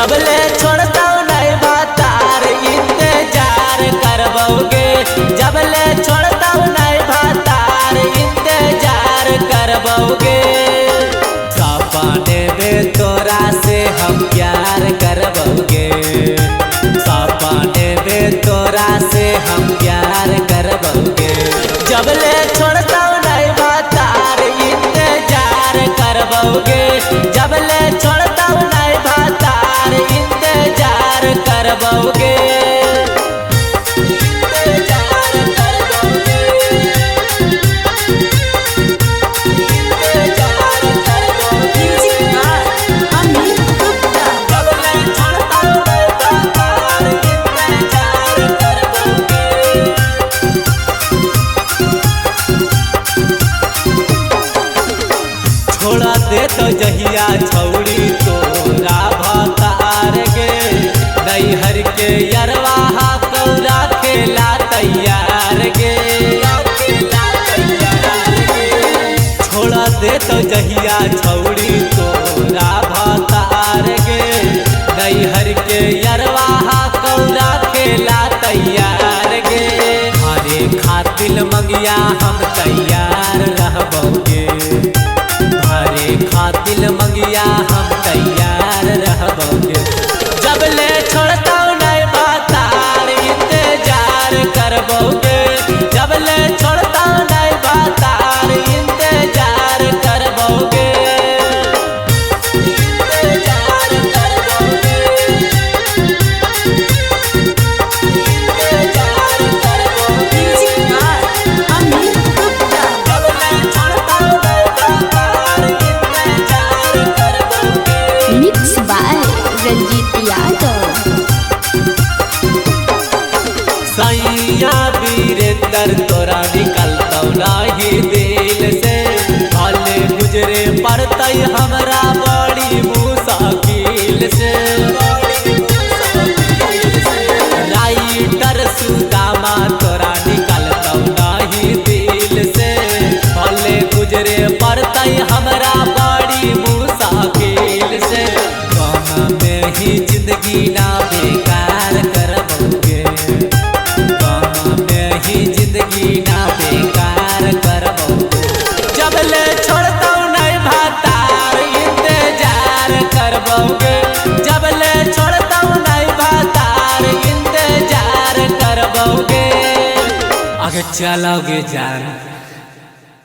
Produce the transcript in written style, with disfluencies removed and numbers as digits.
जबले छोड़ता नहीं भातार इंतजार करबोगे। जबले छोड़ता नहीं भातार इंतजार करबोगे। सपने में तोरा से हम प्यार करबोगे। सपने में तोरा से हम प्यार करबोगे। जबले छोड़ता नहीं भातार इंतजार करबोगे। जबले छोड़ता नहीं भातार इंतजार करबोगे। छोड़ा दे तो जहिया छौड़ी तोरा भतार गे। नैहर के यरवाहा कौरा खेला तैयार गे। छोड़ा दे तो जहिया छौड़ी तोरा भतार गे। नैहर के यरवाहा कौरा खेला तैयार गे। हरे खातिल मंगिया हम तैयार रहबोगे। हरे खातिल मंगिया हम तैयार रहबोगे। जबले छोड़ता नहीं भातार इंतजार करबोगे। जबले छोड़ता नहीं भातार इंतजार करबोगे। इंतजार करबोगे। इंतजार करबोगे। जबले छोड़ता नहीं भातार इंतजार करबोगे। Mix by Ranjeet Yadav. सैया वीरेंद्र तोरा निकलतौ नाही दिल से। भले गुजरे पड़तै हमरा बड़ी मुश्किल से। राइटर सुदामा तोरा निकलतौ नाही दिल से। भले गुजरे पड़तै हमरा बड़ी मुश्किल से। गम में ही जिंदगी ना बेकार करबोगे। गम में ही जिंदगी ना बेकार करबोगे। जबले छोड़ता नहीं भातार इंतजार करबोगे। जबले छोड़ता नहीं भातार इंतजार करबोगे। आगे चलोगे जान।